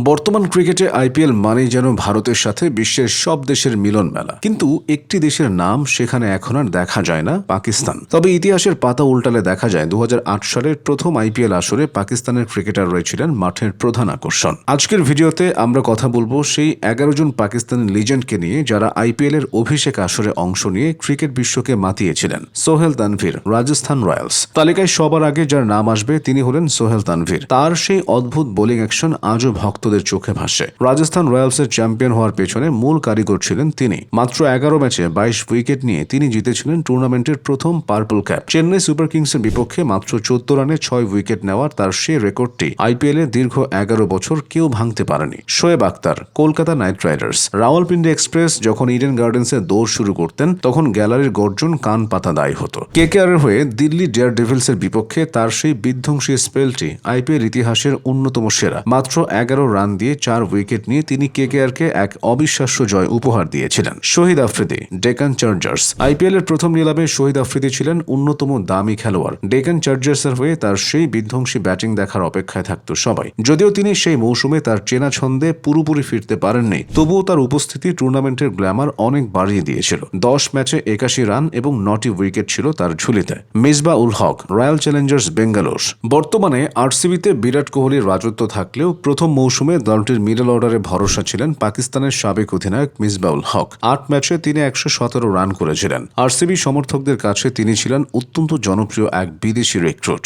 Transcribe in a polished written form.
বর্তমান ক্রিকেটে আইপিএল মানেই যেন ভারতের সাথে বিশ্বের সব দেশের মিলন মেলা, কিন্তু একটি দেশের নাম সেখানে এখন আর দেখা যায় না, পাকিস্তান। তবে ইতিহাসের পাতা উল্টালে দেখা যায় 2008 সালের প্রথম আইপিএল আসরে পাকিস্তানের ক্রিকেটাররা ছিলেন মাঠের প্রধান আকর্ষণ। আজকের ভিডিওতে আমরা কথা বলবো সেই 11 জন পাকিস্তানি লিজেন্ডকে নিয়ে যারা আইপিএল এর অভিষেক আসরে অংশ নিয়ে ক্রিকেট বিশ্বকে মাতিয়েছিলেন। সোহেল তানভীর, রাজস্থান রয়্যালস। তালিকায় সবার আগে যার নাম আসবে তিনি হলেন সোহেল তানভীর। তার সেই অদ্ভুত বোলিং অ্যাকশন আজও ভক্তদের চোখে ভাসে। রাজস্থান রয়্যালসের চ্যাম্পিয়ন হওয়ার পেছনে মূল কারিগর ছিলেন তিনি। মাত্র 11 ম্যাচে 22 উইকেট নিয়ে তিনি জিতেছিলেন টুর্নামেন্টের প্রথম পার্পল ক্যাপ। চেন্নাই সুপার কিংসের বিপক্ষে মাত্র 14 রানে 6 উইকেট নেওয়ার তার সেই রেকর্ডটি আইপিএল এর দীর্ঘ 11 বছর কেউ ভাঙতে পারেনি। Shoaib Akhtar, Kolkata night Riders. Rawalpindi express যখন ইডেন গার্ডেন্সে দৌড় শুরু করতেন তখন গ্যালারির গর্জন কান পাতা দায়ী হতো। কেকেআরের হয়ে দিল্লি ডেয়ার ডেভিলসের বিপক্ষে তার সেই বিধ্বংসী স্পেলটি আইপিএল ইতিহাসের অন্যতম সেরা। মাত্র 11 রান দিয়ে 4 উইকেট নিয়ে তিনি কেকেআরকে এক অবিশ্বাস্য জয় উপহার দিয়েছিলেন। শহীদ আফ্রিদি, ডেকান চার্জার্স। আইপিএল এর প্রথম নিলামে শহীদ আফ্রিদি ছিলেন অন্যতম দামি খেলোয়াড়। ডেকান চার্জার্সের হয়ে তার সেই বিধ্বংসী ব্যাটিং দেখার অপেক্ষায় থাকত সবাই। যদিও তিনি সেই মৌসুমে তার চেনা ছন্দে পুরোপুরি ফিরতে পারেননি, তবুও তার উপস্থিতি টুর্নামেন্টের গ্ল্যামার অনেক বাড়িয়ে দিয়েছিল। 10 ম্যাচে 81 রান এবং 9টি উইকেট ছিল তার ঝুলিতে। Misbah ul Haq, royal Challengers Bangalore. বর্তমানে আরসিবিতে বিরাট কোহলির রাজত্ব থাকলেও প্রথম মৌসুমে দলটির মিডল অর্ডারে ভরসা ছিলেন পাকিস্তানের সাবেক অধিনায়ক মিসবাহ উল হক। 8 ম্যাচে তিনি 117 রান করেছিলেন। আরসিবি সমর্থকদের কাছে তিনি ছিলেন অত্যন্ত জনপ্রিয় এক বিদেশি রিক্রুট।